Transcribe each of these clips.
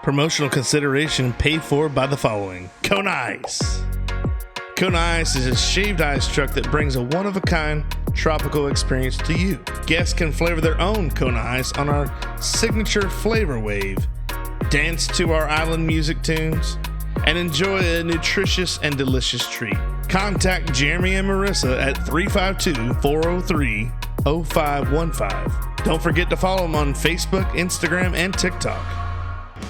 Promotional consideration paid for by the following. Kona Ice. Kona Ice is a shaved ice truck that brings a one-of-a-kind tropical experience to you. Guests can flavor their own Kona Ice on our signature flavor wave, dance to our island music tunes, and enjoy a nutritious and delicious treat. Contact Jeremy and Marissa at 352-403-0515. Don't forget to follow them on Facebook, Instagram, and TikTok.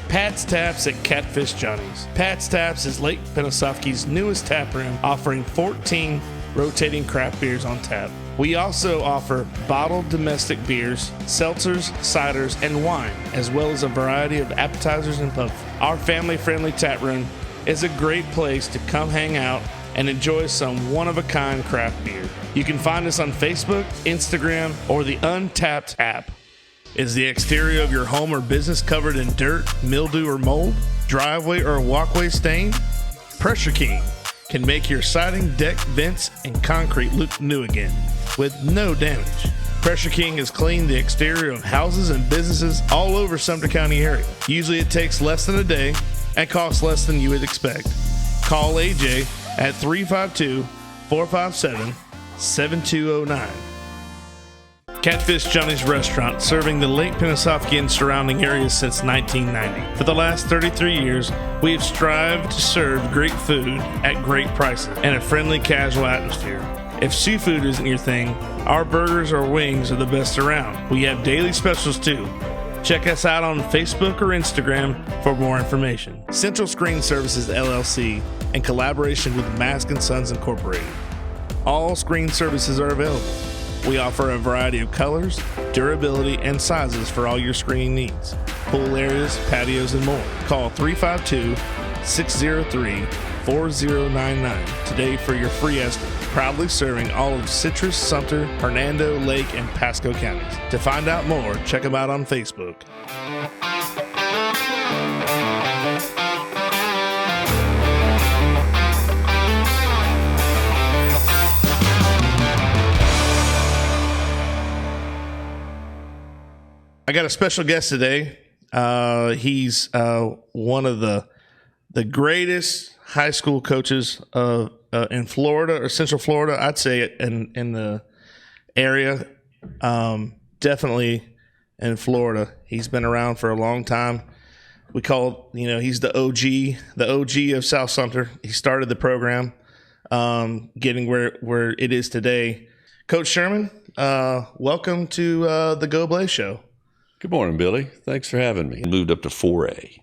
Pat's Taps at Catfish Johnny's. Pat's Taps is Lake Pennsauken's newest tap room, offering 14 rotating craft beers on tap. We also offer bottled domestic beers, seltzers, ciders, and wine, as well as a variety of appetizers and pub. Our family-friendly tap room is a great place to come hang out and enjoy some one-of-a-kind craft beer. You can find us on Facebook, Instagram, or the Untapped app. Is the exterior of your home or business covered in dirt, mildew, or mold? Driveway or walkway stained? Pressure King can make your siding, deck, vents, and concrete look new again with no damage. Pressure King has cleaned the exterior of houses and businesses all over Sumter County area. Usually it takes less than a day and costs less than you would expect. Call AJ at 352-457-7209. Catfish Johnny's Restaurant, serving the Lake Pennsauken and surrounding areas since 1990. For the last 33 years, we have strived to serve great food at great prices and a friendly, casual atmosphere. If seafood isn't your thing, our burgers or wings are the best around. We have daily specials too. Check us out on Facebook or Instagram for more information. Central Screen Services LLC, in collaboration with Mask & Sons Incorporated. All screen services are available. We offer a variety of colors, durability, and sizes for all your screening needs. Pool areas, patios, and more. Call 352-603-4099 today for your free estimate. Proudly serving all of Citrus, Sumter, Hernando, Lake, and Pasco counties. To find out more, check them out on Facebook. I got a special guest today. He's one of the greatest high school coaches in Florida or Central Florida. I'd say in the area, definitely in Florida. He's been around for a long time. We call he's the OG of South Sumter. He started the program, getting where it is today. Coach Sherman, welcome to the Goblay Show. Good morning, Billy. Thanks for having me. I moved up to 4A,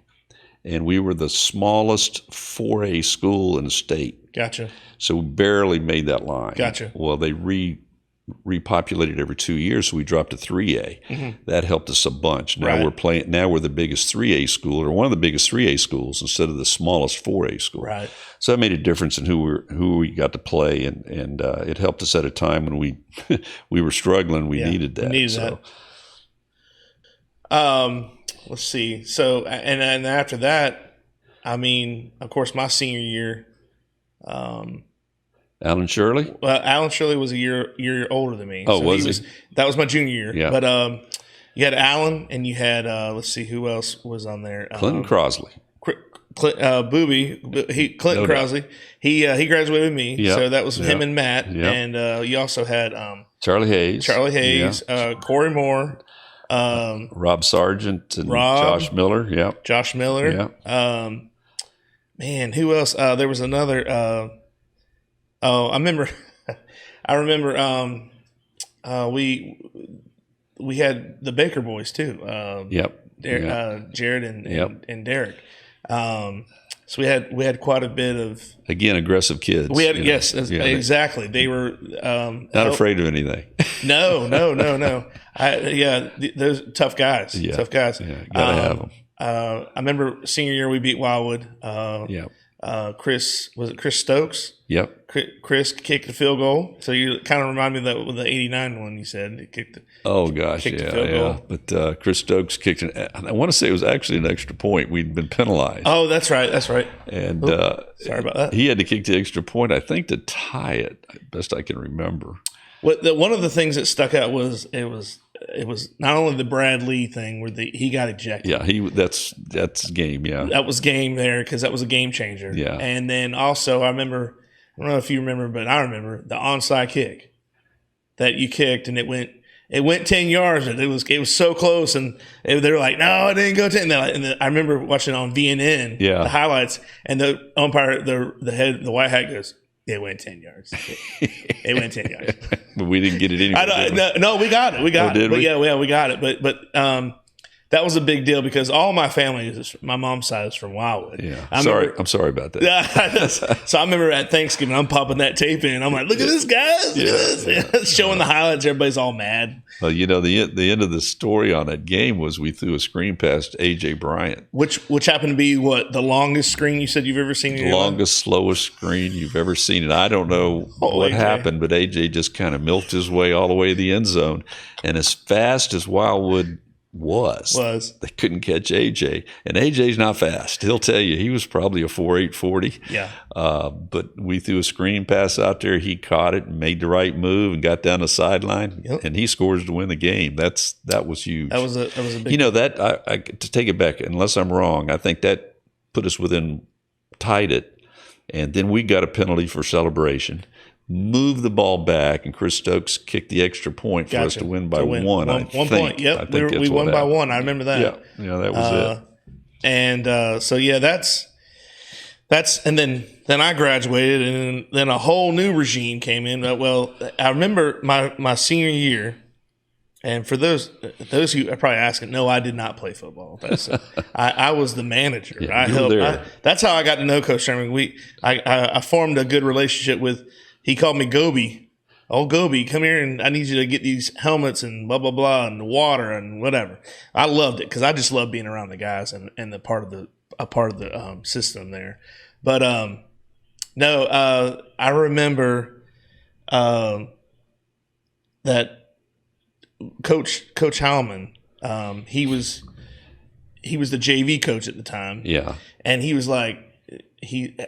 and we were the smallest 4A school in the state. Gotcha. So we barely made that line. Gotcha. Well, they repopulated every 2 years, so we dropped to 3A. Mm-hmm. That helped us a bunch. Now we're the biggest 3A school, or one of the biggest 3A schools, instead of the smallest 4A school. Right. So that made a difference in who we got to play, and it helped us at a time when we were struggling. We needed that. That. Let's see. So, and after that, I mean, of course, my senior year. Alan Shirley? Alan Shirley was a year older than me. Oh, so was he? That was my junior year. Yeah. But you had Alan, and you had let's see who else was on there. Clinton Crosley. Clinton Crosley. He graduated with me, so that was him and Matt. Yep. And you also had Charlie Hayes, Corey Moore. Rob Sargent and Josh Miller. Yeah. Josh Miller. Yeah. Man, who else? There was another. I remember. We had the Baker boys too. Jared and Derek. So we had quite a bit of aggressive kids. We had exactly. They were not afraid of anything. No. Those tough guys. Yeah. Tough guys. Yeah, gotta have them. I remember senior year we beat Wildwood. Chris Stokes? Yep. Chris kicked the field goal. So you kind of remind me of the 89 one you said. He kicked the field goal. But Chris Stokes kicked I want to say it was actually an extra point. We'd been penalized. Oh, that's right. And sorry about that. He had to kick the extra point, I think, to tie it, best I can remember. One of the things that stuck out was it was it was not only the Brad Lee thing where he got ejected. Yeah, that's game. Yeah, that was game there because that was a game changer. Yeah, and then also I remember, I don't know if you remember, but I remember the onside kick that you kicked and it went 10 yards. And it was so close, and they were like, "No, it didn't go 10." And I remember watching it on VNN, the highlights, and the umpire, the white hat goes, "It went 10 yards. It went 10 yards." But we didn't get it anyway. No, we got it. We got it. We? Yeah, we got it. But that was a big deal because all my family my mom's side is from Wildwood. Yeah, I'm sorry about that. So I remember at Thanksgiving, I'm popping that tape in. I'm like, "Look at this, guys! Look at this." Showing the highlights, everybody's all mad. Well, the end of the story on that game was we threw a screen pass to AJ Bryant, which happened to be the longest screen you said you've ever seen in your life? Slowest screen you've ever seen. And I don't know what happened, but AJ just kind of milked his way all the way to the end zone, and as fast as Wildwood was. They couldn't catch AJ. And AJ's not fast. He'll tell you he was probably a 4.8 40. Yeah. But we threw a screen pass out there. He caught it and made the right move and got down the sideline. Yep. And he scores to win the game. That was huge. That was a big to take it back, unless I'm wrong, I think that put us tied it. And then we got a penalty for celebration. Move the ball back, and Chris Stokes kicked the extra point for us to win by one. One point. Yep, we won by one. I remember that. Yeah, that was it. And so that's and then I graduated, and then a whole new regime came in. Well, I remember my senior year, and for those who are probably asking, no, I did not play football. I was the manager. Yeah, I helped. That's how I got to know Coach Sherman. I formed a good relationship with. He called me Goby. "Oh, Goby, come here, and I need you to get these helmets and blah, blah, blah, and the water and whatever." I loved it because I just love being around the guys and a part of the system there. But I remember that Coach Howman, he was the JV coach at the time. Yeah. And he was like,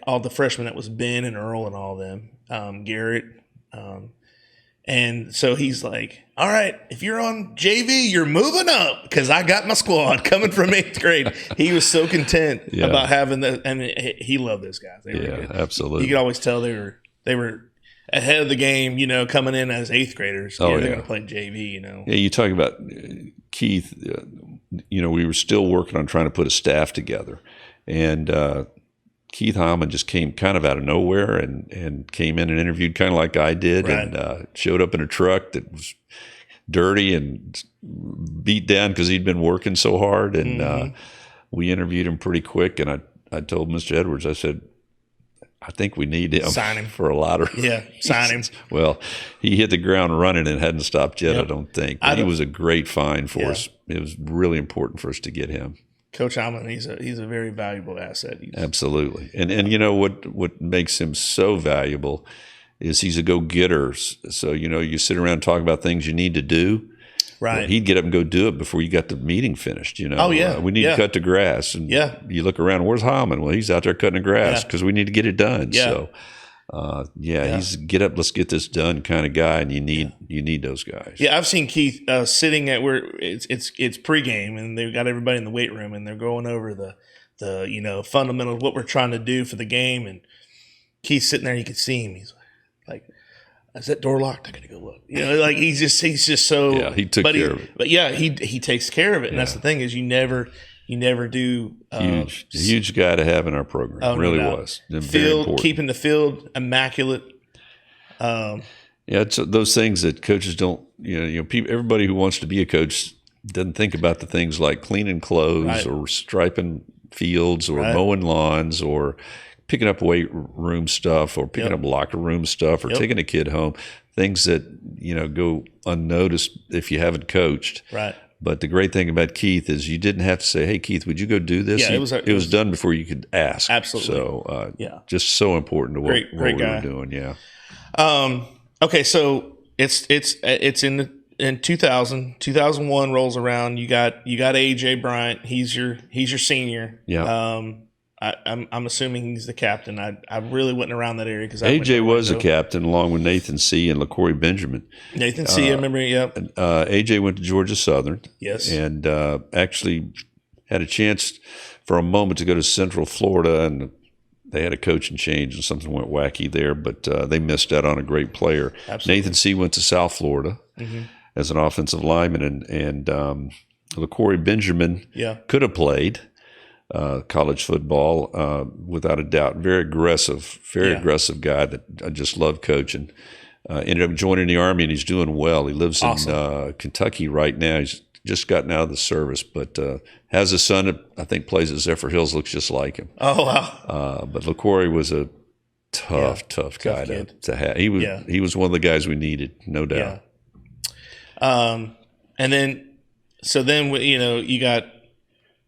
all the freshmen, that was Ben and Earl and all them, Garrett. And so he's like, "All right, if you're on JV, you're moving up because I got my squad coming from 8th grade." He was so content about having that. I mean, he loved those guys. They were good. Absolutely. You could always tell they were ahead of the game, coming in as 8th graders. They're going to play JV, Yeah, you talk about Keith, we were still working on trying to put a staff together. And Keith Hyman just came kind of out of nowhere and came in and interviewed kind of like I did, and showed up in a truck that was dirty and beat down because he'd been working so hard. And we interviewed him pretty quick. And I told Mr. Edwards, I said, "I think we need him. Sign him for a lottery." Yeah, sign him. Well, he hit the ground running and hadn't stopped yet, I don't think. But he was a great find for us. It was really important for us to get him. Coach Allen, he's a very valuable asset. Absolutely. And what makes him so valuable is he's a go-getter. So, you sit around and talk about things you need to do. Right. Well, he'd get up and go do it before you got the meeting finised, Oh, yeah. We need to cut the grass. And you look around, where's Hyman? Well, he's out there cutting the grass because we need to get it done. Yeah. So, he's get up, let's get this done kind of guy, and you need those guys. Yeah, I've seen Keith sitting at where it's pregame, and they've got everybody in the weight room, and they're going over the fundamentals, what we're trying to do for the game, and Keith's sitting there, you can see him. He's like, "Is that door locked? I gotta go look." He's just so. He took care of it. But he takes care of it, and that's the thing is you never do. Huge guy to have in our program. Oh, really no was. Field, keeping the field immaculate. It's those things that coaches don't. Everybody who wants to be a coach doesn't think about the things like cleaning clothes or striping fields or mowing lawns or picking up weight room stuff or picking up locker room stuff or taking a kid home. Things that go unnoticed if you haven't coached. Right. But the great thing about Keith is you didn't have to say, "Hey, Keith, would you go do this?" Yeah, it was done before you could ask. Absolutely. So, just so important to what we were doing. Yeah. Okay, so it's in 2001 rolls around. You got AJ Bryant. He's your senior. Yeah. I'm assuming he's the captain. I really wasn't around that area because AJ was a captain along with Nathan C. and LaCorey Benjamin. Nathan C. I remember. Yep. AJ went to Georgia Southern. Yes. And actually had a chance for a moment to go to Central Florida, and they had a coaching change and something went wacky there, but they missed out on a great player. Absolutely. Nathan C. went to South Florida as an offensive lineman, and LaCorey Benjamin could have played college football without a doubt. Very aggressive guy that I just loved coaching. Ended up joining the Army, and he's doing well. He lives in Kentucky right now. He's just gotten out of the service, but has a son that I think plays at Zephyr Hills, looks just like him. Oh, wow. But LaCorey was a tough guy to have. He was one of the guys we needed, no doubt. Yeah. And then you got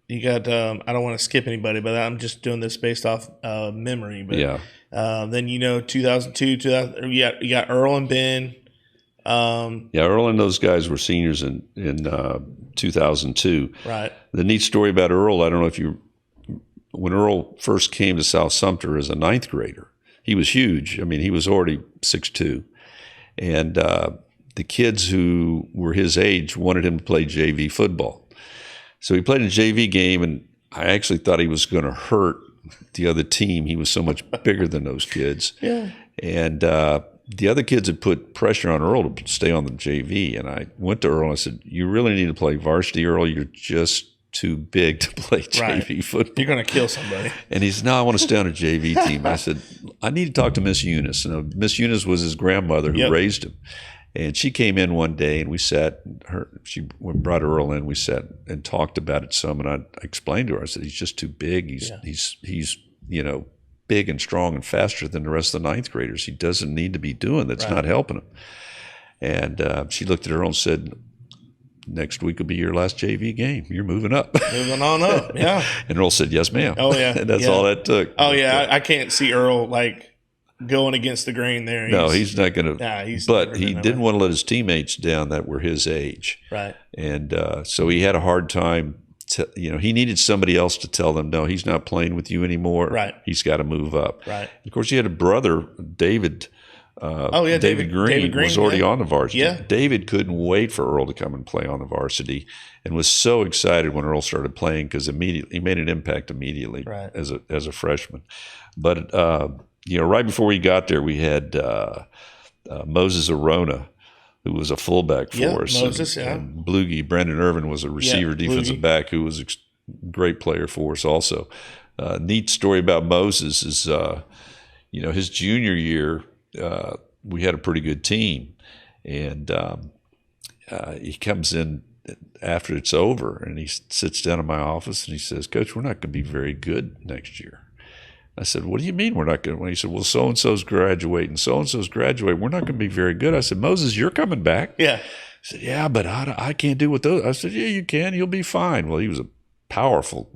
I don't want to skip anybody, but I'm just doing this based off memory. But then 2002, you got Earl and Ben. Earl and those guys were seniors in 2002. Right. The neat story about Earl, I don't know if when Earl first came to South Sumter as a ninth grader, he was huge. I mean, he was already 6'2", and the kids who were his age wanted him to play JV football. So he played a JV game, and I actually thought he was going to hurt the other team. He was so much bigger than those kids. Yeah. And the other kids had put pressure on Earl to stay on the JV. And I went to Earl and I said, "You really need to play varsity, Earl. You're just too big to play JV football. You're going to kill somebody." And he said, "No, I want to stay on a JV team." I said, "I need to talk to Miss Eunice." And Miss Eunice was his grandmother who raised him. And she came in one day and we sat, she brought Earl in, we sat and talked about it some. And I explained to her, I said, "He's just too big. He's big and strong and faster than the rest of the ninth graders. He doesn't need to be doing that's not helping him." And she looked at Earl and said, "Next week will be your last JV game. You're moving up." Moving on up, yeah. And Earl said, "Yes, ma'am." Oh, yeah. And that's all that took. Oh, yeah. I can't see Earl going against the grain there. He's not going to. But he didn't want to let his teammates down that were his age. Right. And so he had a hard time. He needed somebody else to tell them, "No, he's not playing with you anymore. Right. He's got to move up." Right. Of course, he had a brother, David. David Green was already on the varsity. Yeah. David couldn't wait for Earl to come and play on the varsity, and was so excited when Earl started playing because he made an impact immediately as a freshman. But right before he got there, we had Moses Arona, who was a fullback for us. Moses, and Blugie, Brandon Irvin was a receiver, defensive back who was a great player for us also. Neat story about Moses is, his junior year, we had a pretty good team. And he comes in after it's over and he sits down in my office and he says, "Coach, we're not going to be very good next year." I said, "What do you mean we're not going to?" He said, "Well, so-and-so's graduating, so-and-so's graduating. We're not going to be very good." I said, "Moses, you're coming back." Yeah. He said, "Yeah, but I can't do what those." I said, "Yeah, you can. You'll be fine." Well, he was a powerful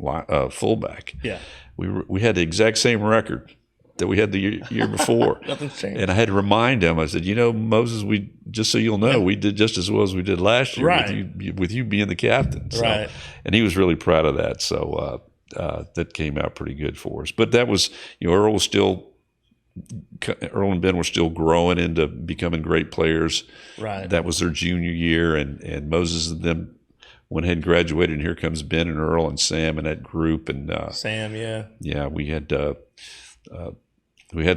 fullback. Yeah. We had the exact same record that we had the year before. Nothing's changed. And I had to remind him. I said, "Moses, just so you'll know, we did just as well as we did last year with you being the captain." So, right. And he was really proud of that. So that came out pretty good for us. But that was, Earl and Ben were still growing into becoming great players. Right. That was their junior year, and Moses and them went ahead and graduated. And here comes Ben and Earl and Sam and that group. And Sam, yeah, we had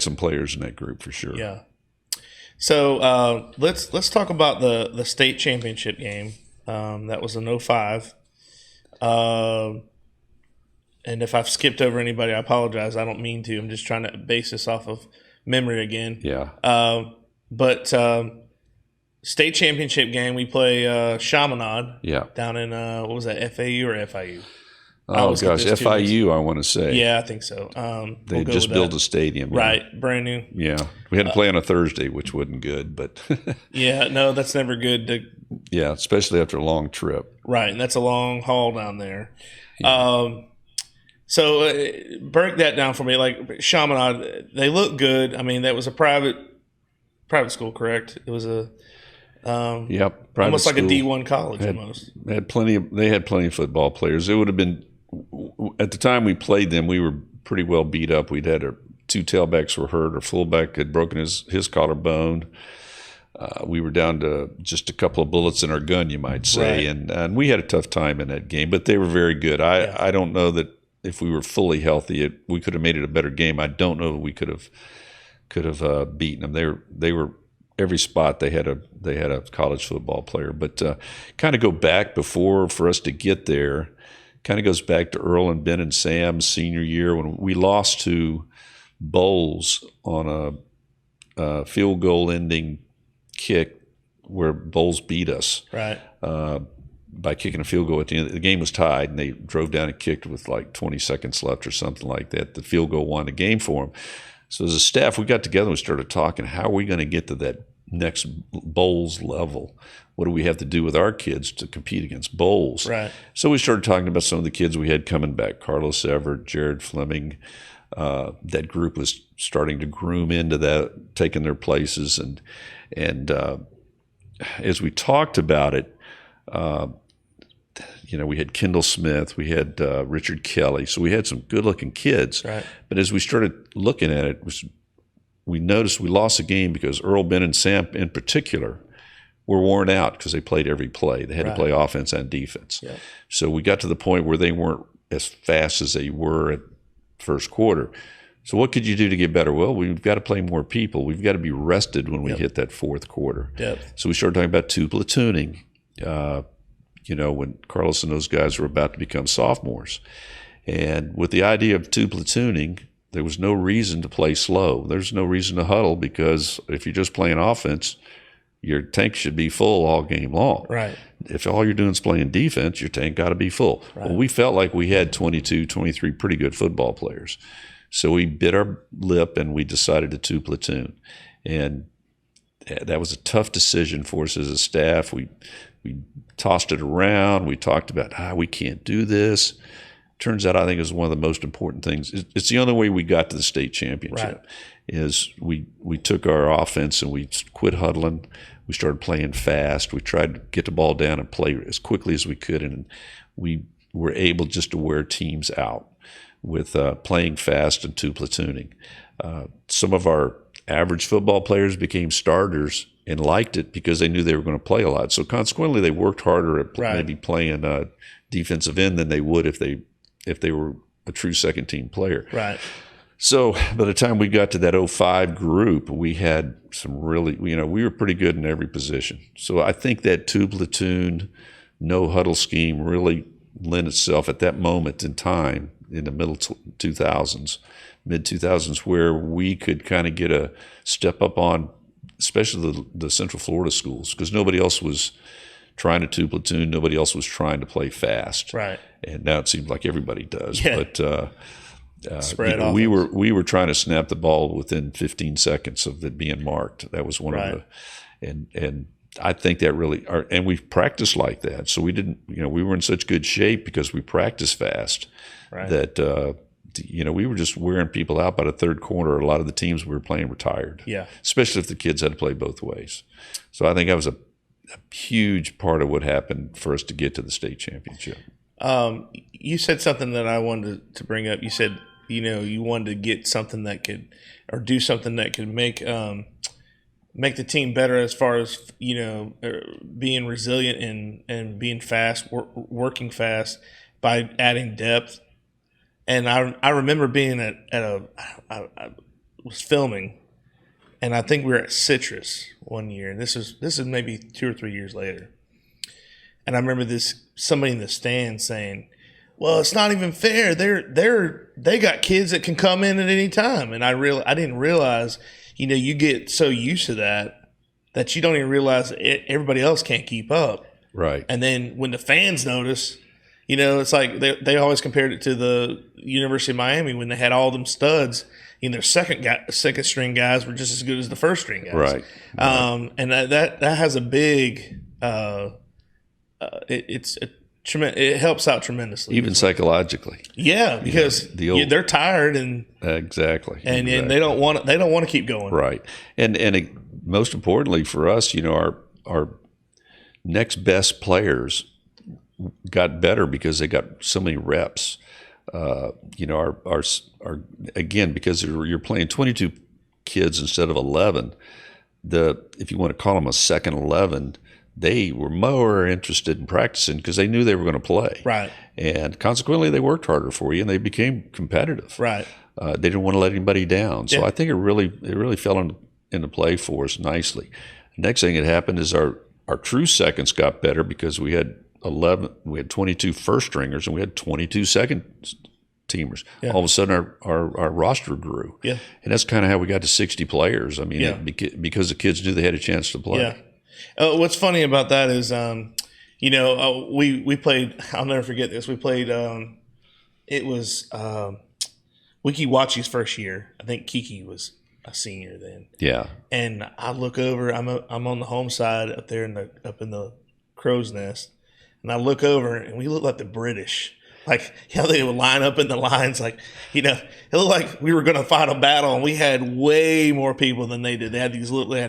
some players in that group for sure. Yeah. So let's talk about the state championship game. That was in 2005. And if I've skipped over anybody, I apologize. I don't mean to. I'm just trying to base this off of memory again. Yeah. But state championship game, we play Chaminade. Yeah. Down in what was that, FAU or FIU? Oh gosh, FIU. I want to say. Yeah, I think so. They just built a stadium, right? Brand new. Yeah, we had to play on a Thursday, which wasn't good, but yeah, no, that's never good. Yeah, especially after a long trip. Right, and that's a long haul down there. Yeah. So break that down for me. Like Chaminade, they look good. I mean, that was a private school, correct? It was a private almost like school. a D1 college almost. They had plenty of football players. It would have been, at the time we played them, we were pretty well beat up. We'd had two tailbacks were hurt. Our fullback had broken his collarbone. We were down to just a couple of bullets in our gun, you might say, and we had a tough time in that game. But they were very good. I don't know that if we were fully healthy, we could have made it a better game. I don't know that we could have beaten them. They were every spot they had a college football player. But kind of go back before for us to get there. Kind of goes back to Earl and Ben and Sam's senior year when we lost to Bowles on a field goal ending kick where Bowles beat us by kicking a field goal at the end. The game was tied, and they drove down and kicked with like 20 seconds left or something like that. The field goal won the game for them. So as a staff, we got together and we started talking, how are we going to get to that next Bowles level? What do we have to do with our kids to compete against Bowles? Right. So we started talking about some of the kids we had coming back, Carlos Everett, Jared Fleming. That group was starting to groom into that, taking their places. And as we talked about it, we had Kendall Smith, we had Richard Kelly, so we had some good-looking kids. Right. But as we started looking at it, we noticed we lost the game because Earl, Ben, and Sam in particular were worn out because they played every play. They had to play offense and defense. Yeah. So we got to the point where they weren't as fast as they were at first quarter. So what could you do to get better? Well, we've got to play more people. We've got to be rested when we hit that fourth quarter. Yep. So we started talking about two platooning, when Carlos and those guys were about to become sophomores. And with the idea of two platooning, there was no reason to play slow. There's no reason to huddle because if you're just playing offense, your tank should be full all game long. Right. If all you're doing is playing defense, your tank got to be full. Right. Well, we felt like we had 22, 23 pretty good football players. So we bit our lip and we decided to two platoon. And that was a tough decision for us as a staff. We tossed it around. We talked about, we can't do this. Turns out I think it was one of the most important things. It's the only way we got to the state championship. Right. Is we took our offense and we quit huddling. We started playing fast. We tried to get the ball down and play as quickly as we could, and we were able just to wear teams out with playing fast and two platooning. Some of our average football players became starters and liked it because they knew they were going to play a lot. So consequently, they worked harder at maybe playing defensive end than they would if they were a true second team player. Right. So by the time we got to that 05 group, we had some really, we were pretty good in every position. So I think that two platoon, no huddle scheme really lent itself at that moment in time in the middle 2000s, mid 2000s, where we could kind of get a step up on, especially the Central Florida schools, because nobody else was trying to two platoon, nobody else was trying to play fast. Right. And now it seems like everybody does. Yeah. But we were trying to snap the ball within 15 seconds of it being marked. That was one of the, and I think that really, and we practiced like that. So we didn't, we were in such good shape because we practiced fast that, we were just wearing people out by the third quarter. A lot of the teams we were playing were tired. Yeah. Especially if the kids had to play both ways. So I think that was a huge part of what happened for us to get to the state championship. You said something that I wanted to bring up. You said, you wanted to get something that could, or do something that could make the team better as far as, being resilient and being fast, working fast by adding depth. And I remember being I was filming, and I think we were at Citrus one year. And this is maybe 2 or 3 years later. And I remember somebody in the stand saying, "Well, it's not even fair. They got kids that can come in at any time." And I didn't realize, you get so used to that you don't even realize everybody else can't keep up. Right. And then when the fans notice, it's like they always compared it to the University of Miami when they had all them studs. Their second string guys were just as good as the first string guys. Right. And that has a big. It helps out tremendously, even psychologically. Yeah, because they're tired and exactly, and they don't want to keep going. Right, and most importantly for us, our next best players got better because they got so many reps. our again, because you're playing 22 kids instead of 11. If you want to call them a second 11, they were more interested in practicing because they knew they were going to play. Right. And consequently, they worked harder for you and they became competitive. Right. They didn't want to let anybody down. So Yeah. I think it really fell into play for us nicely. Next thing that happened is our true seconds got better because we had 22 first stringers and we had 22 second teamers. Yeah. All of a sudden our roster grew. Yeah. And that's kind of how we got to 60 players. I mean, because the kids knew they had a chance to play. Yeah. What's funny about that is, we played, I'll never forget this. We played, it was Wiki Wachi's first year. I think Kiki was a senior then. Yeah. And I look over, I'm on the home side up there up in the crow's nest. And I look over and we look like the British. Like, they would line up in the lines, like, it looked like we were going to fight a battle, and we had way more people than they did. They had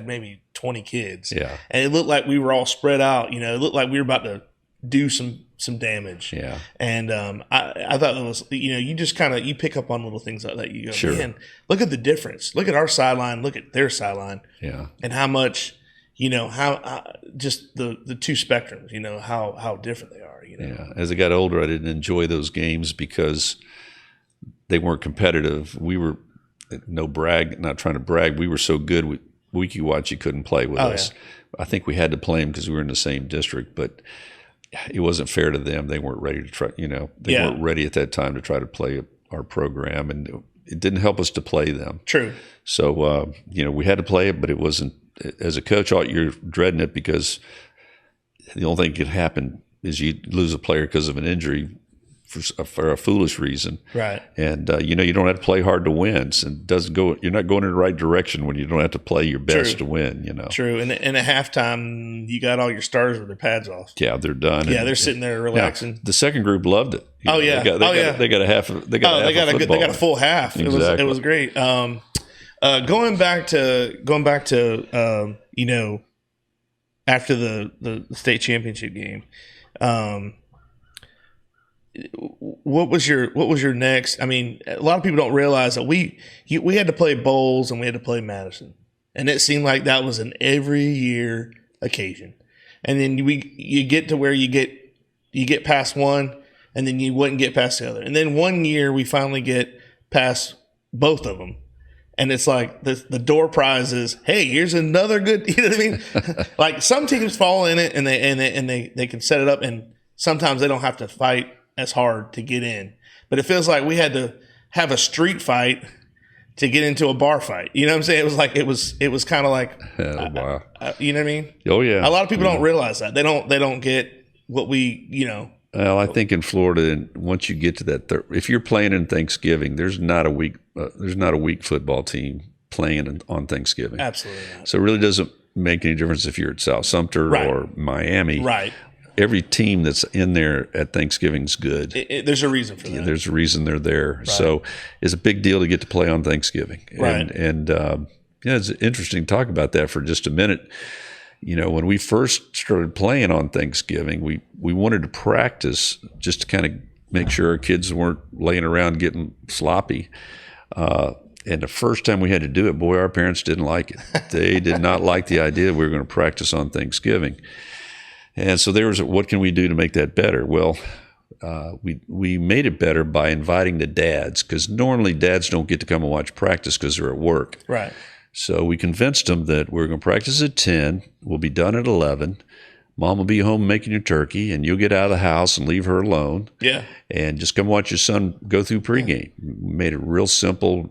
maybe 20 kids. Yeah. And it looked like we were all spread out. It looked like we were about to do some damage. Yeah. And I thought it was, you just kind of, you pick up on little things like that. You go, sure. Man, look at the difference. Look at our sideline. Look at their sideline. Yeah. And how much, how just the two spectrums, how different they are. Yeah. As I got older, I didn't enjoy those games because they weren't competitive. We were not trying to brag. We were so good. Wiki Wachi couldn't play with us. Yeah. I think we had to play them because we were in the same district, but it wasn't fair to them. They weren't ready to try. They weren't ready at that time to try to play our program, and it didn't help us to play them. True. So we had to play it, but it wasn't. As a coach, you're dreading it because the only thing that could happen is you lose a player because of an injury for a foolish reason. Right. And, you don't have to play hard to win. So you're not going in the right direction when you don't have to play your best to win, True. And at halftime, you got all your stars with their pads off. Yeah, they're done. Yeah, they're sitting there relaxing. Now, the second group loved it. They got a half. They got a full half. Exactly. It was great. Going back to after the state championship game, what was your next? I mean, a lot of people don't realize that we had to play Bowles and we had to play Madison, and it seemed like that was an every year occasion. And then you get to where you get past one, and then you wouldn't get past the other. And then one year we finally get past both of them. And it's like the door prize is, hey, here's another good. You know what I mean? Like some teams fall in it and they can set it up, and sometimes they don't have to fight as hard to get in. But it feels like we had to have a street fight to get into a bar fight. You know what I'm saying? It was like it was kind of like, wow. You know what I mean? Oh yeah. A lot of people don't realize that. They don't get what we. Well, I think in Florida, once you get to that, if you're playing in Thanksgiving, there's not a weak football team playing on Thanksgiving. Absolutely not. So it really doesn't make any difference if you're at South Sumter or Miami. Right. Every team that's in there at Thanksgiving's good. There's a reason for that. Yeah, there's a reason they're there. Right. So it's a big deal to get to play on Thanksgiving. Right. And it's interesting to talk about that for just a minute. When we first started playing on Thanksgiving, we wanted to practice just to kind of make sure our kids weren't laying around getting sloppy. And the first time we had to do it, boy, our parents didn't like it. They did not like the idea that we were going to practice on Thanksgiving. And so there was, what can we do to make that better? Well, we made it better by inviting the dads, because normally dads don't get to come and watch practice because they're at work. Right. So we convinced them that we're going to practice at 10. We'll be done at 11. Mom will be home making your turkey, and you'll get out of the house and leave her alone. Yeah. And just come watch your son go through pregame. Made it real simple.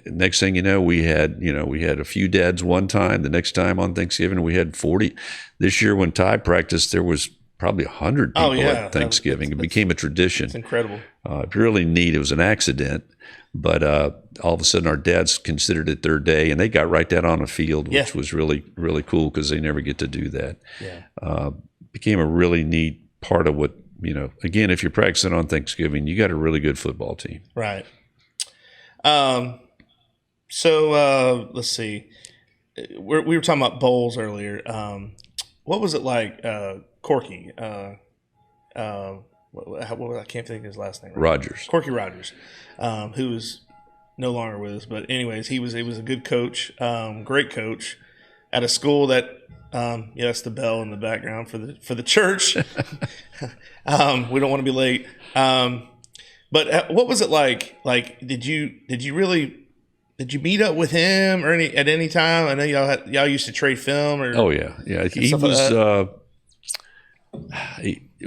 Next thing you know, we had a few dads one time. The next time on Thanksgiving, we had 40. This year when Ty practiced, there was probably 100 people at Thanksgiving. It became a tradition. It's incredible. It's really neat. It was an accident. But all of a sudden, our dads considered it their day, and they got right down on the field, which was really, really cool because they never get to do that. Yeah. Became a really neat part of what, again, if you're practicing on Thanksgiving, you got a really good football team. Right. So let's see. We were talking about bowls earlier. What was it like, Corky? I can't think of his last name. Right? Rogers. Corky Rogers, who is no longer with us. But anyways, he was a good coach, great coach at a school that that's the bell in the background for the church. We don't want to be late. But what was it like? Like, did you meet up with him or at any time? I know y'all used to trade film. Oh yeah. He was.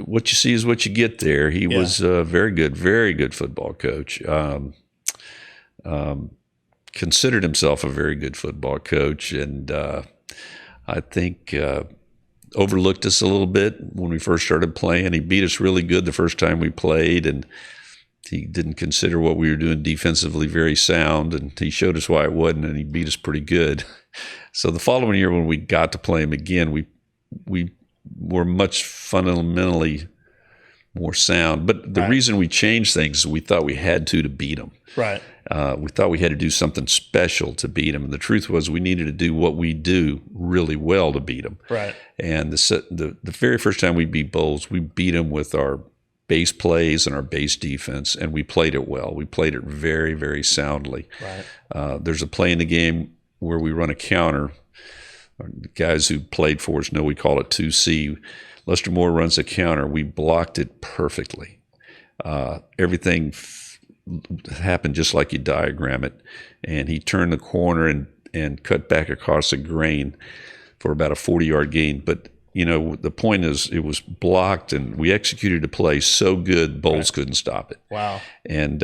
What you see is what you get there. He was a very good football coach. Considered himself a very good football coach, and I think overlooked us a little bit when we first started playing. He beat us really good the first time we played, and he didn't consider what we were doing defensively very sound, and he showed us why it wasn't, and he beat us pretty good. So the following year when we got to play him again, we were much fundamentally more sound. But the reason we changed things is we thought we had to beat him. Right. We thought we had to do something special to beat him. And the truth was we needed to do what we do really well to beat him. Right. And the very first time we beat Bowles, we beat him with our base plays and our base defense, and we played it well. We played it very, very soundly. Right. There's a play in the game where we run a counter. The guys who played for us know we call it 2C. Lester Moore runs a counter. We blocked it perfectly. Everything happened just like you diagram it. And he turned the corner and cut back across a grain for about a 40-yard gain. But, the point is it was blocked, and we executed a play so good, Bowles couldn't stop it. Wow. And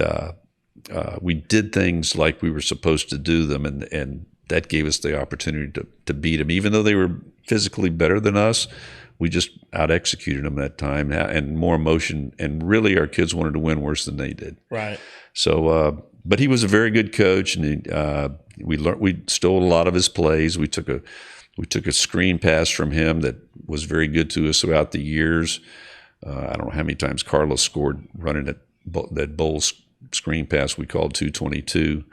we did things like we were supposed to do them, and that gave us the opportunity to beat them. Even though they were physically better than us, we just out-executed them that time, and more emotion. And really, our kids wanted to win worse than they did. Right. So, but he was a very good coach, and we stole a lot of his plays. We took a screen pass from him that was very good to us throughout the years. I don't know how many times Carlos scored running that Bowles screen pass we called 222.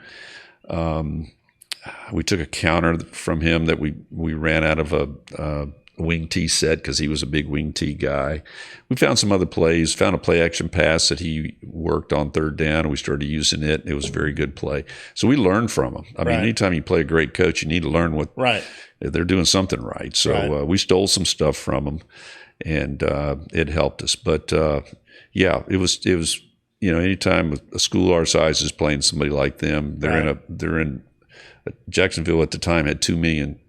We took a counter from him that we ran out of a wing T set because he was a big wing T guy. We found some other plays, found a play action pass that he worked on third down, and we started using it. It was a very good play. So we learned from him. I mean, anytime you play a great coach, you need to learn what they're doing something right. So we stole some stuff from him, and it helped us. But it was anytime a school our size is playing somebody like them, they're in Jacksonville at the time had 2 million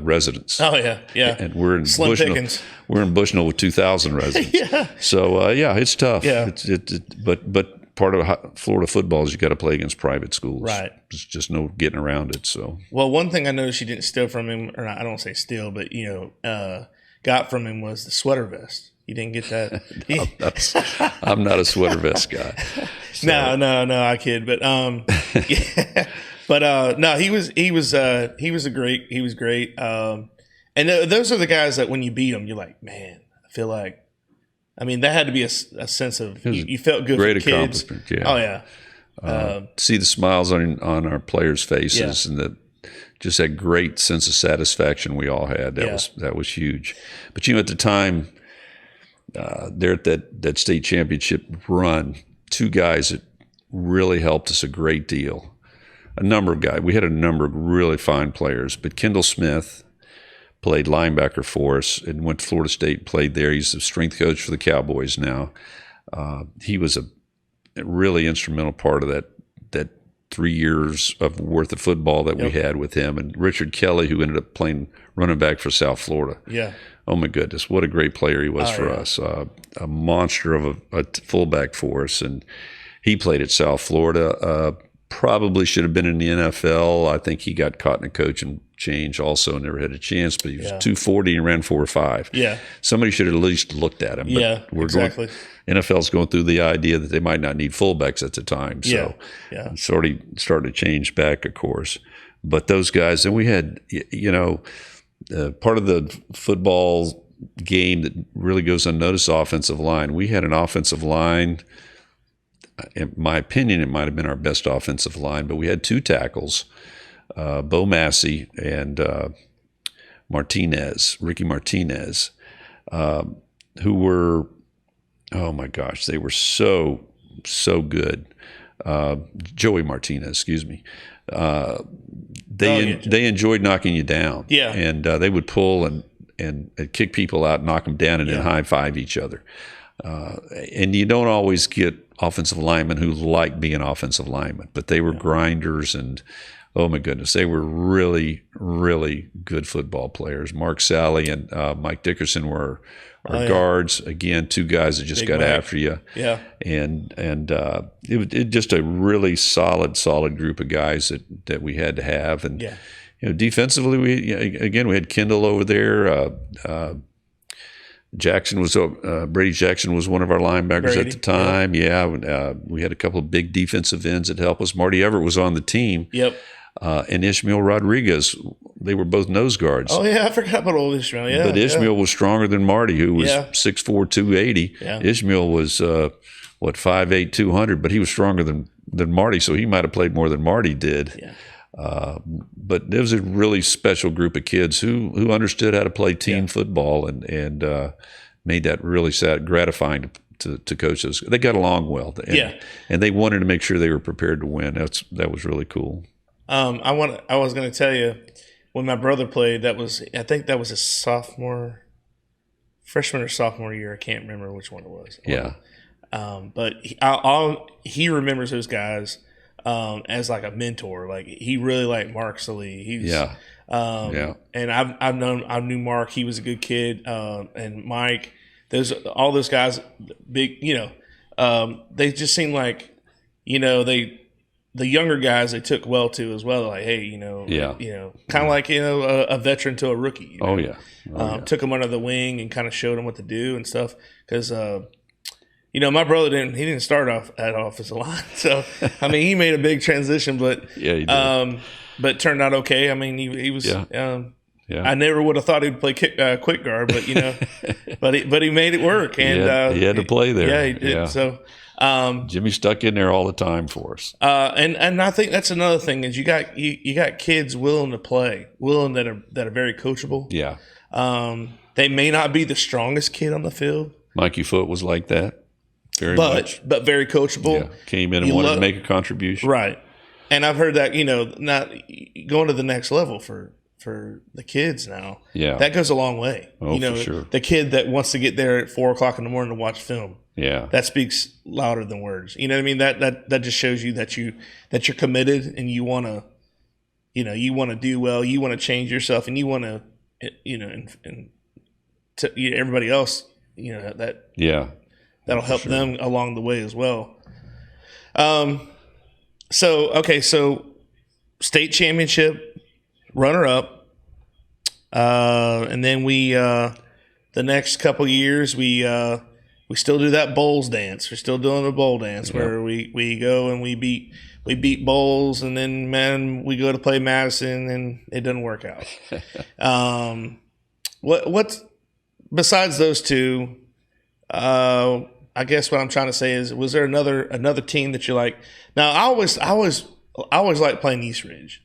residents. Oh yeah. And we're in Slim Bushnell. pickings. We're in Bushnell with 2,000 residents. Yeah. So it's tough. Yeah. But part of Florida football is you got to play against private schools. Right. There's just no getting around it. So. Well, one thing I noticed you didn't steal from him, or I don't say steal, but got from him was the sweater vest. You didn't get that. I'm not a sweater vest guy. So. No, I kid. But yeah. But no, he was great. And those are the guys that when you beat them, you're like, man, I feel like, I mean, that had to be a sense of you felt good. Great for kids. accomplishment. Yeah. Oh yeah. See the smiles on our players' faces, and just that great sense of satisfaction we all had. That was huge. But at the time, there at that state championship run, two guys that really helped us a great deal. A number of guys. We had a number of really fine players, but Kendall Smith played linebacker for us and went to Florida State, played there. He's the strength coach for the Cowboys now. He was a really instrumental part of that 3 years of worth of football that we had with him. And Richard Kelly, who ended up playing running back for South Florida. Yeah. Oh, my goodness. What a great player he was for us. A monster of a fullback for us. And he played at South Florida. Probably should have been in the NFL. I think he got caught in a coaching change also, never had a chance, but he was 240 and ran 4.5. Yeah. Somebody should have at least looked at him. But exactly. NFL's going through the idea that they might not need fullbacks at the time. So it's already started to change back, of course. But those guys, and we had, part of the football game that really goes unnoticed, offensive line. We had an offensive line. In my opinion, it might have been our best offensive line, but we had two tackles, Bo Massey and Ricky Martinez, who were Oh my gosh, they were so good. Joey Martinez, excuse me. They enjoyed knocking you down. Yeah, and they would pull and kick people out, knock them down, and then high five each other. And you don't always get offensive linemen who like being offensive linemen, but they were grinders, and oh my goodness, they were really, really good football players. Mark Sally and Mike Dickerson were our guards. Again, two guys that just got after you. Yeah, and it was just a really solid group of guys that we had to have. And defensively, we had Kendall over there. Jackson was Brady Jackson was one of our linebackers at the time. We had a couple of big defensive ends that helped us. Marty Everett was on the team. Yep. And Ishmael Rodriguez, they were both nose guards. Oh yeah, I forgot about old Ishmael. Yeah, but Ishmael was stronger than Marty, who was 6'4", 280. Yeah. Ishmael was 5'8", 200, but he was stronger than Marty, so he might have played more than Marty did. Yeah. But there was a really special group of kids who understood how to play team football and made that really gratifying to coach those. They got along well, and they wanted to make sure they were prepared to win. That was really cool. I was going to tell you, when my brother played, I think that was his freshman or sophomore year. I can't remember which one it was. Yeah. But he remembers those guys as like a mentor. Like he really liked Mark Salee. And I knew Mark. He was a good kid. And Mike, all those guys, big. They just seemed like, the younger guys they took well to as well. Like, hey, kind of like a veteran to a rookie. Took them under the wing and kind of showed them what to do and stuff. Because my brother didn't start off at offensive line, so I mean he made a big transition, but he did. But it turned out okay. I mean he was. I never would have thought he'd play quick guard, but but he made it work, and he had to play there. Yeah, he did. Yeah. So. Jimmy stuck in there all the time for us. And I think that's another thing is you got kids willing to play, that are very coachable. Yeah. They may not be the strongest kid on the field. Mikey Foote was like that. Very much. But very coachable. Yeah. Came in and wanted to make a contribution. Right. And I've heard that, not going to the next level for the kids now. Yeah. That goes a long way. Oh, for sure. The kid that wants to get there at 4:00 in the morning to watch film. Yeah. That speaks louder than words. You know what I mean? That just shows you that you're committed and you want to, you want to do well, you want to change yourself, and you want to, and to everybody else, that'll help them along the way as well. So state championship, runner up, and then we the next couple years we still do that bowls dance. We're still doing the bowl dance where we go and we beat bowls, and then we go to play Madison and it doesn't work out. What's besides those two? I guess what I'm trying to say is, was there another team that you like? Now I always liked playing East Ridge.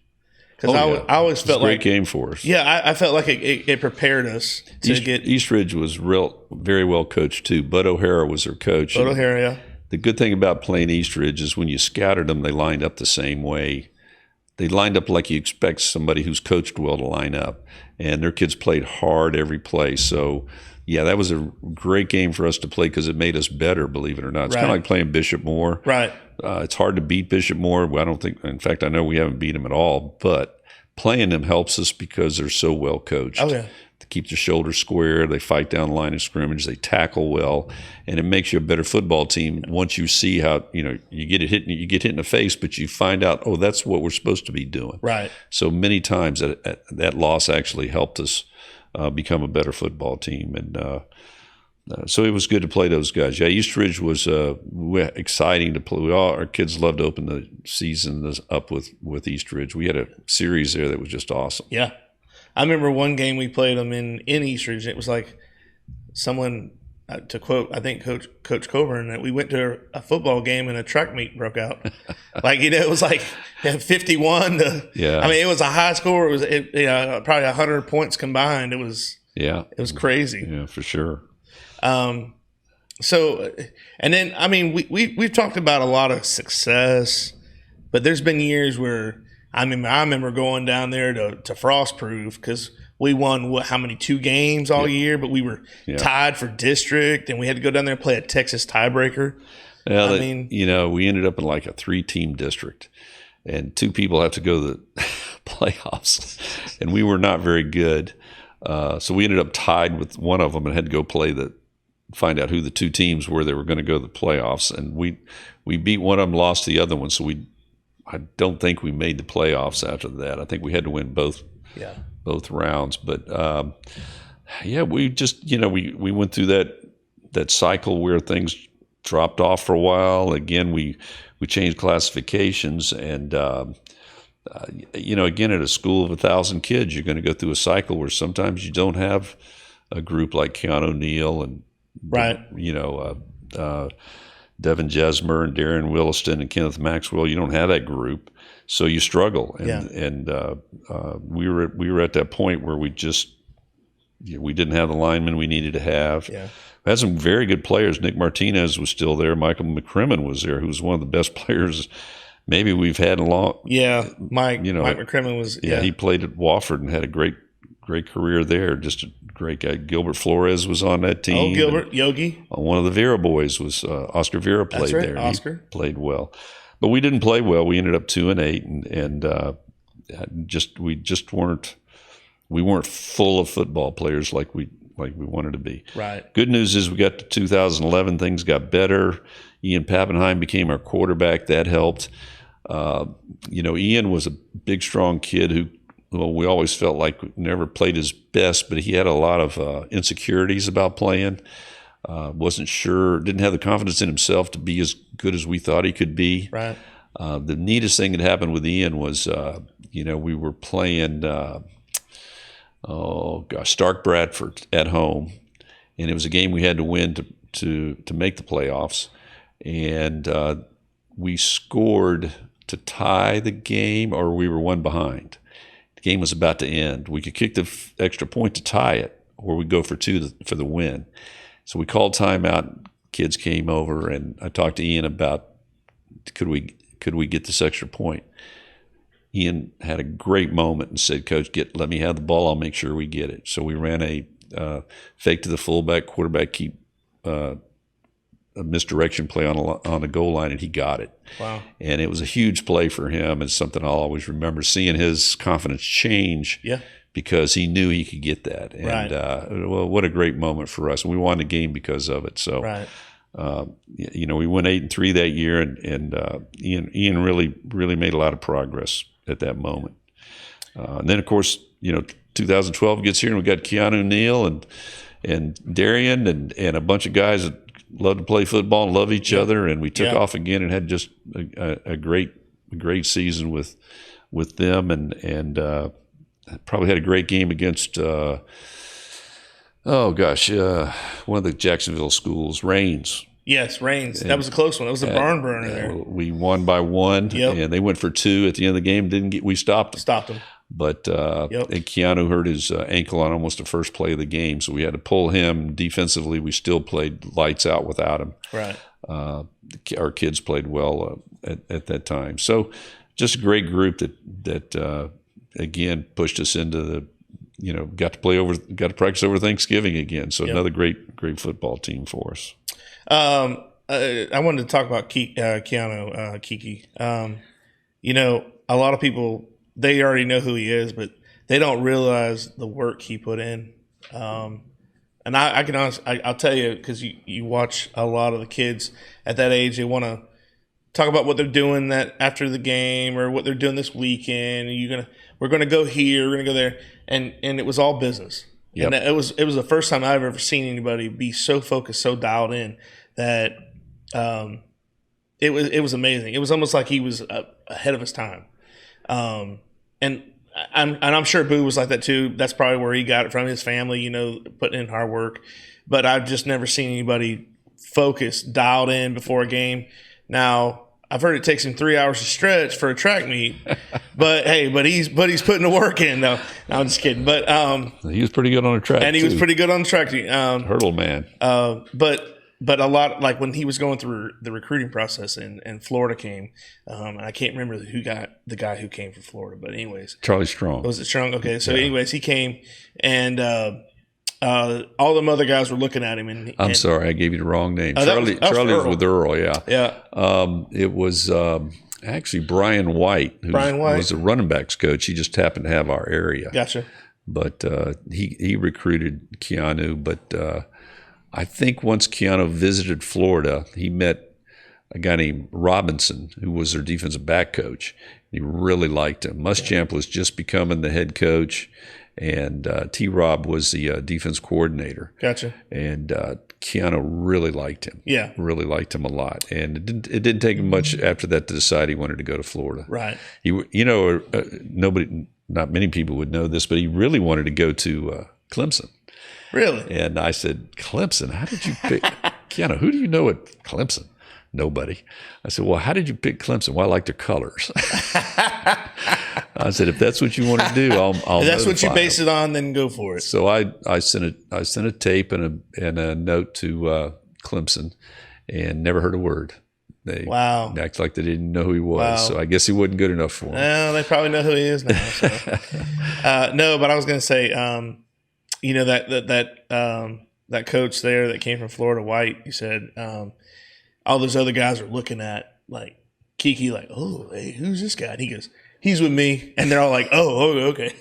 Because I always felt like a great game for us. Yeah, I felt like it prepared us to get. East Ridge was very well coached too. Bud O'Hara was their coach. Bud O'Hara, yeah. The good thing about playing East Ridge is when you scouted them, they lined up the same way. They lined up like you expect somebody who's coached well to line up, and their kids played hard every play. So, yeah, that was a great game for us to play because it made us better, believe it or not. It's kind of like playing Bishop Moore. Right. It's hard to beat Bishop Moore. I don't think – in fact, I know we haven't beat them at all. But playing them helps us because they're so well coached. Oh, yeah. They keep their shoulders square. They fight down the line of scrimmage. They tackle well. And it makes you a better football team once you see how – you get hit in the face, but you find out, oh, that's what we're supposed to be doing. Right. So many times that loss actually helped us become a better football team. And so it was good to play those guys. Yeah, East Ridge was exciting to play. Our kids loved to open the season up with East Ridge. We had a series there that was just awesome. Yeah. I remember one game we played them in East Ridge. It was like someone, to quote, I think Coach Coburn, that we went to a football game and a track meet broke out. It was like 51 to – yeah. I mean, it was a high score. It was probably 100 points combined. It was crazy. Yeah, for sure. So, and then, I mean, we've talked about a lot of success, but there's been years where, I remember going down there to Frostproof because we won, how many, 2 games all year, but we were tied for district, and we had to go down there and play a Texas tiebreaker. Well, we ended up in like a 3-team district, and 2 people have to go to the playoffs, and we were not very good. So we ended up tied with one of them and had to go find out who the 2 teams were that were going to go to the playoffs. And we beat one of them, lost the other one. So I don't think we made the playoffs after that. I think we had to win both rounds. But we just, we went through that cycle where things dropped off for a while. Again, we changed classifications, and again, at a school of 1,000 kids, you're going to go through a cycle where sometimes you don't have a group like Keanu O'Neill and Devin Jesmer and Darren Williston and Kenneth Maxwell. You don't have that group, so you struggle. And we were at that point where we didn't have the linemen we needed to have. Yeah. We had some very good players. Nick Martinez was still there. Michael McCrimmon was there, who was one of the best players maybe we've had in a long. Yeah, Mike McCrimmon was. Yeah, he played at Wofford and had a great career there. Just a great guy. Gilbert Flores was on that team. Oh, Gilbert, Yogi. One of the Vera boys was Oscar Vera played there. Oscar he played well, but we didn't play well. We ended up 2-8, and we weren't full of football players like we wanted to be. Right. Good news is we got to 2011, things got better. Ian Pappenheim became our quarterback. That helped. Ian was a big, strong kid who we always felt like never played his best, but he had a lot of insecurities about playing. Wasn't sure, didn't have the confidence in himself to be as good as we thought he could be. Right. The neatest thing that happened with Ian was, we were playing, Stark Bradford at home, and it was a game we had to win to make the playoffs, and we scored to tie the game, or we were 1 behind. The game was about to end. We could kick the extra point to tie it, or we'd go for 2 for the win. So we called timeout. Kids came over, and I talked to Ian about could we get this extra point. Ian had a great moment and said, "Coach, let me have the ball. I'll make sure we get it." So we ran a fake to the fullback, quarterback keep a misdirection play on the goal line, and he got it. Wow! And it was a huge play for him, and something I'll always remember, seeing his confidence change. Yeah. Because he knew he could get that, and what a great moment for us. And we won the game because of it. So, we went 8-3 that year, and Ian really made a lot of progress at that moment. And then, of course, 2012 gets here, and we got Keanu O'Neill and Darian and a bunch of guys that love to play football and love each other, and we took off again and had just a great season with them, and probably had a great game against one of the Jacksonville schools, Rains. Yes, Rains. That was a close one. That was a barn burner there. We won by 1, and they went for 2 at the end of the game. We stopped them. But and Keanu hurt his ankle on almost the first play of the game, so we had to pull him. Defensively, we still played lights out without him. Right. Our kids played well at that time. So just a great group that again pushed us into the got to practice over Thanksgiving again. So another great football team for us. I wanted to talk about Keanu, Kiki. A lot of people, they already know who he is, but they don't realize the work he put in. And I can honestly, I'll tell you, because you watch a lot of the kids at that age, they want to talk about what they're doing that after the game or what they're doing this weekend. We're gonna go here, we're gonna go there, and it was all business. Yep. And it was the first time I've ever seen anybody be so focused, so dialed in that it was amazing. It was almost like he was ahead of his time. And I'm sure Boo was like that too. That's probably where he got it from, his family, putting in hard work. But I've just never seen anybody focused, dialed in before a game. Now, I've heard it takes him 3 hours to stretch for a track meet, but he's putting the work in though. No, I'm just kidding. But he was pretty good on the track, and he was pretty good on the track. Hurdle man. But but a lot, like when he was going through the recruiting process and Florida came, and I can't remember who got the guy who came from Florida, but anyways. Charlie Strong. Was it Strong? Okay. So anyways, he came and all them other guys were looking at him. And I'm sorry, I gave you the wrong name. Charlie was with Earl, yeah. Yeah. It was actually Brian White, who was the running backs coach. He just happened to have our area. Gotcha. But he recruited Keanu. But I think once Keanu visited Florida, he met a guy named Robinson, who was their defensive back coach. He really liked him. Muschamp was just becoming the head coach, and T-Rob was the defense coordinator. Gotcha. And Keanu really liked him. Yeah. Really liked him a lot. And it didn't take him much after that to decide he wanted to go to Florida. Right. Not many people would know this, but he really wanted to go to Clemson. Really? And I said, Clemson? How did you pick Keanu? Who do you know at Clemson? Nobody. I said, well, how did you pick Clemson? Well, I like their colors. I said, if that's what you want to do, I'll if that's what you base them. it on, then go for it. So I sent a tape and a note to Clemson, and never heard a word. They act like they didn't know who he was. Wow. So I guess he wasn't good enough for them. Well, they probably know who he is now. So. No, but I was going to say, that coach there that came from Florida, White, he said all those other guys are looking at like Kiki, like, oh, hey, who's this guy? And he goes, he's with me, and they're all like, oh, okay.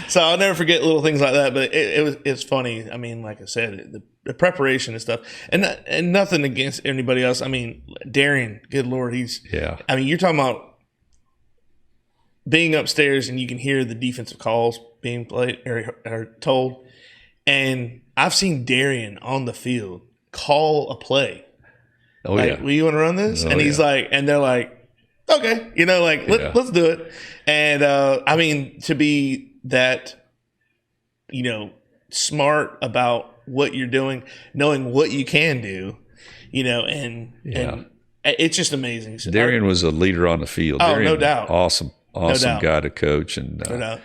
So I'll never forget little things like that. But it's funny. I mean, like I said, the preparation and stuff, and nothing against anybody else. I mean, Darian, good Lord, I mean, you're talking about being upstairs and you can hear the defensive calls being played or told, and I've seen Darian on the field call a play. Oh like, yeah, well, you want to run this? And he's like, and they're like, okay, let's do it. And I mean, to be that, smart about what you're doing, knowing what you can do, and it's just amazing. So Darian was a leader on the field. Oh, Darian, no doubt. Awesome guy to coach, and no doubt.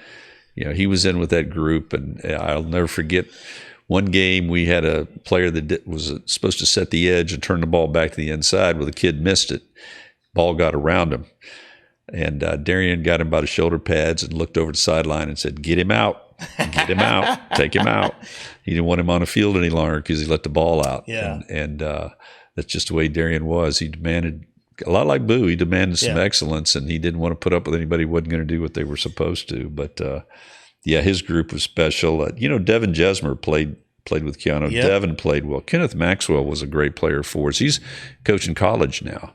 He was in with that group, and I'll never forget. One game we had a player that was supposed to set the edge and turn the ball back to the inside. Well, the kid missed it. Ball got around him. And Darian got him by the shoulder pads and looked over the sideline and said, get him out. Get him out. Take him out. He didn't want him on the field any longer because he let the ball out. Yeah. And that's just the way Darian was. He demanded, a lot like Boo, he demanded some excellence, and he didn't want to put up with anybody who wasn't going to do what they were supposed to. But his group was special. Devin Jesmer played with Keanu. Yep. Devin played well. Kenneth Maxwell was a great player for us. He's coaching college now.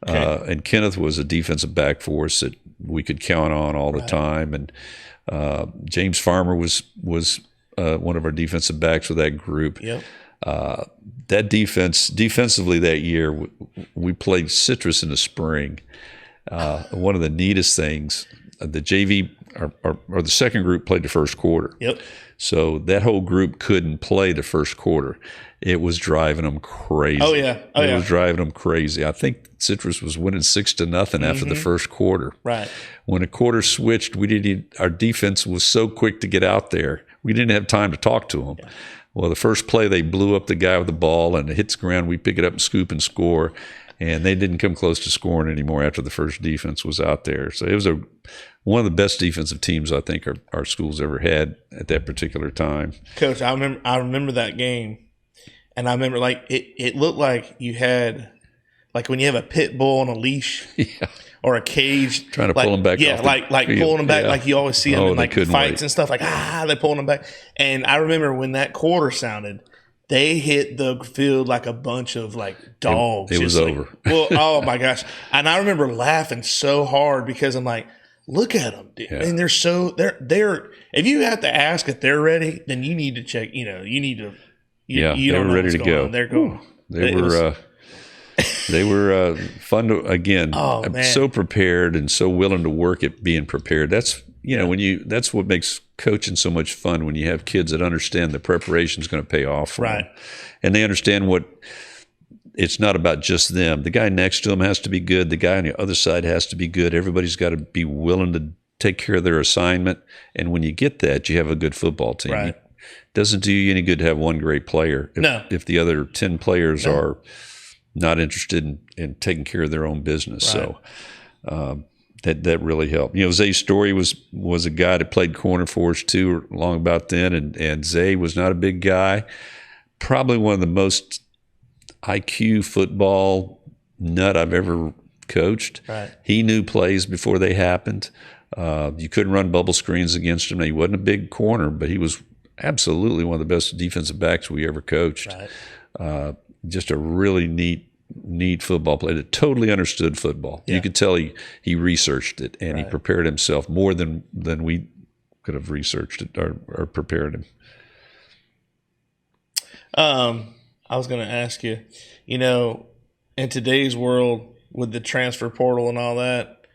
Okay. And Kenneth was a defensive back for us that we could count on all the time. And James Farmer was one of our defensive backs with that group. Yep. That defensively that year, we played Citrus in the spring. One of the neatest things, the JV or the second group played the first quarter. Yep. So that whole group couldn't play the first quarter. It was driving them crazy. Oh yeah. It was driving them crazy. I think Citrus was winning 6-0 after the first quarter. Right. When the quarter switched, our defense was so quick to get out there. We didn't have time to talk to them. Yeah. Well, the first play, they blew up the guy with the ball, and it hits the ground. We pick it up and scoop and score. And they didn't come close to scoring anymore after the first defense was out there. So it was one of the best defensive teams I think our school's ever had at that particular time. Coach, I remember that game, and I remember it looked like you had when you have a pit bull on a leash or a cage, trying to pull them back. Yeah, pulling them back like you always see them in fights and stuff. They're pulling them back. And I remember when that quarter sounded, they hit the field like a bunch of dogs. It was over. Well, oh my gosh. And I remember laughing so hard because I'm like, look at them, dude. Yeah. And they're if you have to ask if they're ready, then you need to check, you need to, they were ready to go. They're going. They were fun to, again, so prepared and so willing to work at being prepared. That's, that's what makes coaching so much fun, when you have kids that understand the preparation is going to pay off for them. And they understand it's not about just them. The guy next to them has to be good. The guy on the other side has to be good. Everybody's got to be willing to take care of their assignment. And when you get that, you have a good football team. Right. doesn't do you any good to have one great player if the other 10 players are not interested in taking care of their own business. Right. So that really helped. Zay Story was a guy that played corner for us too, long about then, and Zay was not a big guy. Probably one of the most IQ football nut I've ever coached. Right. He knew plays before they happened. You couldn't run bubble screens against him. He wasn't a big corner, but he was absolutely one of the best defensive backs we ever coached. Right. Just a really neat football player that totally understood football. Yeah. You could tell he researched it, and he prepared himself more than we could have researched it or prepared him. I was going to ask you, in today's world with the transfer portal and all that,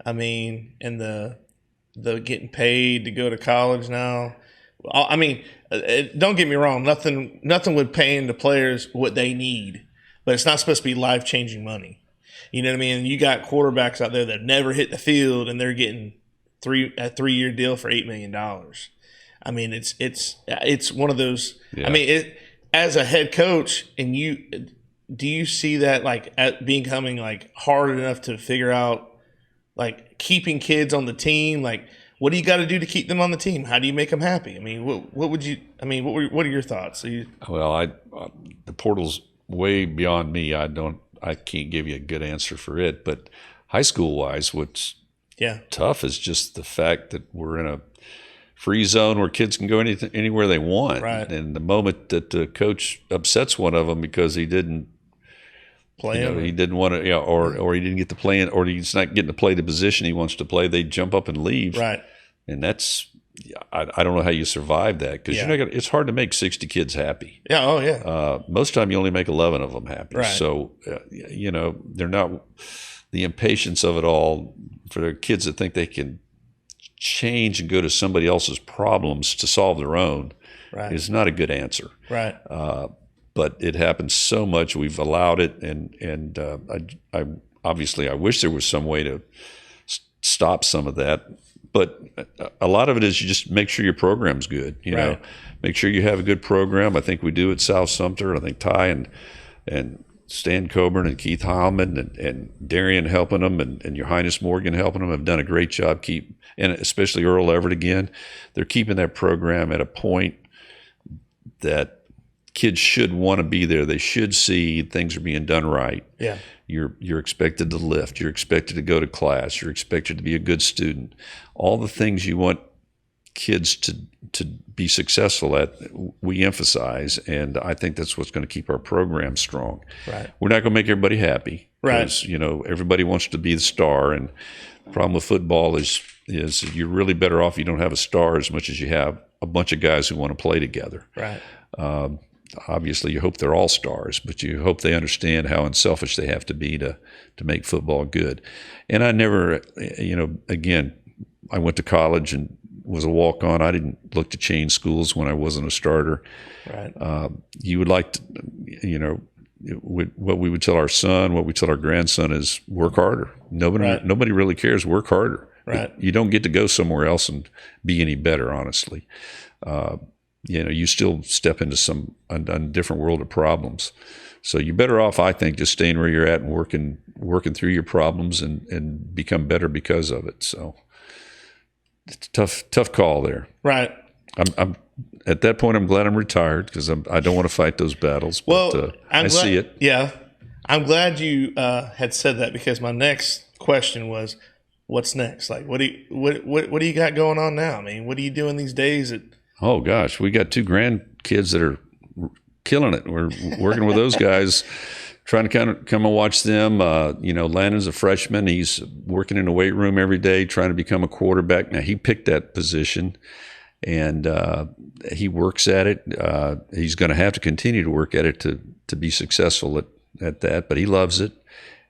I mean, and the getting paid to go to college now. I mean, don't get me wrong. Nothing with paying the players what they need, but it's not supposed to be life-changing money. You know what I mean? You got quarterbacks out there that never hit the field, and they're getting a 3-year deal for $8 million. I mean, it's one of those. Yeah. I mean, as a head coach, and do you see that like becoming like hard enough to figure out? Like keeping kids on the team, like what do you got to do to keep them on the team? How do you make them happy? I mean, what would you? I mean, what are your thoughts? The portal's way beyond me. I can't give you a good answer for it. But high school wise, what's tough is just the fact that we're in a free zone where kids can go anywhere they want. Right. And the moment that the coach upsets one of them because he didn't. He didn't want to, or he didn't get to play in, or he's not getting to play the position he wants to play. They jump up and leave, right? And that's, I don't know how you survive that because it's hard to make 60 kids happy. Yeah, oh yeah. Most of the time you only make 11 of them happy. Right. So they're not the impatience of it all for the kids that think they can change and go to somebody else's problems to solve their own. Right. Is not a good answer. Right. But it happens so much. We've allowed it, and I obviously I wish there was some way to stop some of that. But a lot of it is you just make sure your program's good. Make sure you have a good program. I think we do at South Sumter. I think Ty and Stan Coburn and Keith Heilman and Darian helping them and Your Highness Morgan helping them have done a great job. And especially Earl Everett again, they're keeping that program at a point that kids should want to be there. They should see things are being done right. Yeah. You're expected to lift. You're expected to go to class. You're expected to be a good student. All the things you want kids to be successful at, we emphasize, and I think that's what's going to keep our program strong. Right. We're not going to make everybody happy. Right. Because, everybody wants to be the star, and the problem with football is you're really better off you don't have a star as much as you have a bunch of guys who want to play together. Right. Obviously, you hope they're all stars, but you hope they understand how unselfish they have to be to make football good. And I never, again, I went to college and was a walk-on. I didn't look to change schools when I wasn't a starter. Right. You would like to, what we would tell our son, what we tell our grandson is work harder. Nobody really cares. Work harder. Right. You don't get to go somewhere else and be any better, honestly. You still step into a different world of problems. So you're better off, I think, just staying where you're at and working through your problems and become better because of it. So it's a tough call there. Right. I'm at that point. I'm glad I'm retired because I don't want to fight those battles. But I see it. Yeah, I'm glad you had said that because my next question was, what's next? Like, what do you got going on now? I mean, what are you doing these days? Oh gosh, we got 2 grandkids that are killing it. We're working with those guys, trying to kind of come and watch them. Landon's a freshman. He's working in the weight room every day, trying to become a quarterback. Now he picked that position, and he works at it. He's going to have to continue to work at it to be successful at that. But he loves it,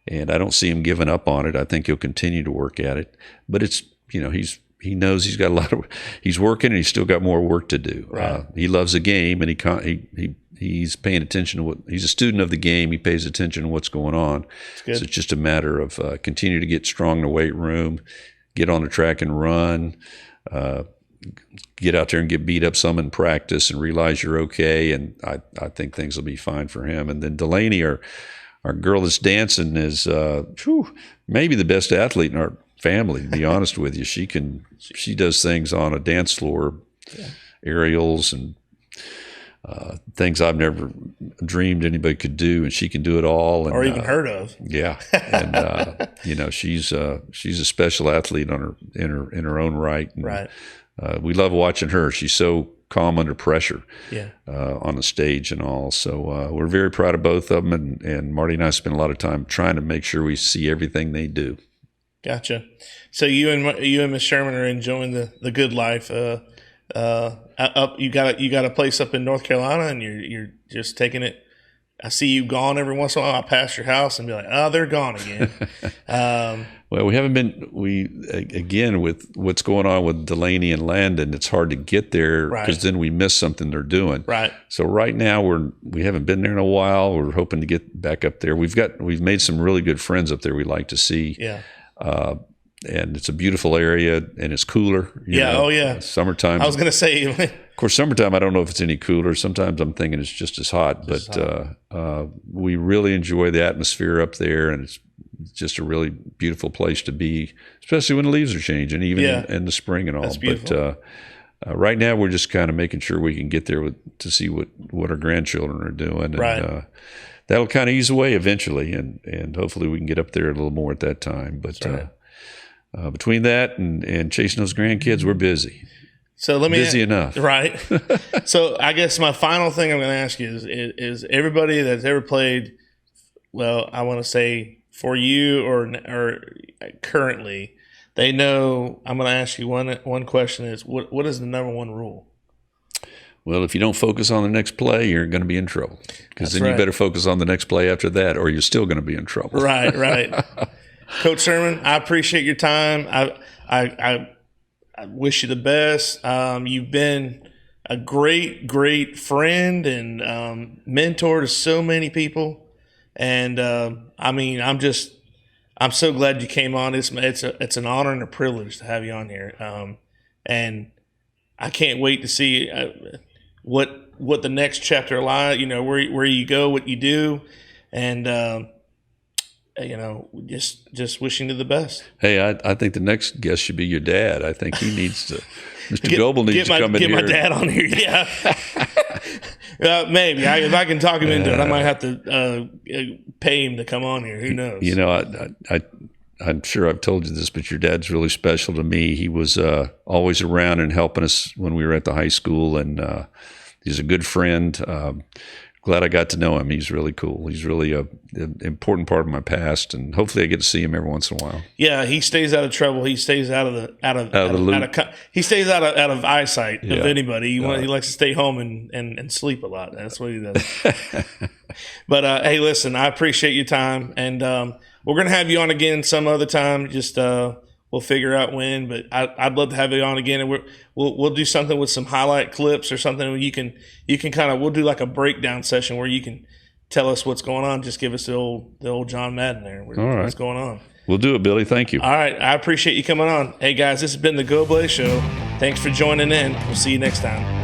and I don't see him giving up on it. I think he'll continue to work at it. But it's he knows he's got he's working and he's still got more work to do. Right. He loves the game, and he's paying attention to he's a student of the game. He pays attention to what's going on. So it's just a matter of continue to get strong in the weight room, get on the track and run, get out there and get beat up some in practice and realize you're okay. And I think things will be fine for him. And then Delaney, our girl that's dancing, is maybe the best athlete in our family, to be honest with you. She does things on a dance floor, aerials and things I've never dreamed anybody could do, and she can do it all, and, or even heard of. Yeah, and she's a special athlete in her own right. And, right. We love watching her. She's so calm under pressure. Yeah. On the stage and all. So we're very proud of both of them, and Marty and I spend a lot of time trying to make sure we see everything they do. Gotcha. So you and Miss Sherman are enjoying the good life. You got a place up in North Carolina, and you're just taking it. I see you gone every once in a while. I pass your house and be like, oh, they're gone again. Well, we haven't been. Again, with what's going on with Delaney and Landon, it's hard to get there because then we miss something they're doing. Right. So right now we haven't been there in a while. We're hoping to get back up there. We've made some really good friends up there. We like to see. Yeah. And it's a beautiful area, and it's cooler. You know, oh yeah. Summertime. I was going to say. Of course, summertime, I don't know if it's any cooler. Sometimes I'm thinking it's just as hot. But we really enjoy the atmosphere up there, and it's just a really beautiful place to be, especially when the leaves are changing, even in the spring and all. That's beautiful. But right now, we're just kind of making sure we can get there to see what our grandchildren are doing. Right. And that'll kind of ease away eventually, and hopefully we can get up there a little more at that time. But between that and chasing those grandkids, we're busy. So let me busy enough, right? So I guess my final thing I'm going to ask you is everybody that's ever played. Well, I want to say for you or currently, they know. I'm going to ask you one question: is what is the number one rule? Well, if you don't focus on the next play, you're going to be in trouble. Because then you better focus on the next play after that, or you're still going to be in trouble. Right. Coach Sherman, I appreciate your time. I wish you the best. You've been a great friend and mentor to so many people. And I'm so glad you came on. It's an honor and a privilege to have you on here. And I can't wait to see what the next chapter lies. You know, where you go, what you do, and just wishing you the best. Hey, I think the next guest should be your dad. I think he needs to. Mr. Goblay needs to come in here. Get my dad on here. Yeah. Maybe if I can talk him into it, I might have to pay him to come on here. Who knows? You know, I'm sure I've told you this, but your dad's really special to me. He was always around and helping us when we were at the high school, and he's a good friend. Glad I got to know him. He's really cool. He's really an important part of my past, and hopefully I get to see him every once in a while. Yeah, he stays out of trouble. He stays out of the loop. He stays out of eyesight of anybody. He likes to stay home and sleep a lot. That's what he does. But hey, listen, I appreciate your time, and we're gonna have you on again some other time. Just we'll figure out when, but I'd love to have you on again, and we'll do something with some highlight clips or something. Where you can kind of, we'll do like a breakdown session where you can tell us what's going on. Just give us the old John Madden there. What's going on? We'll do it, Billy. Thank you. All right, I appreciate you coming on. Hey guys, this has been the Goblay Show. Thanks for joining in. We'll see you next time.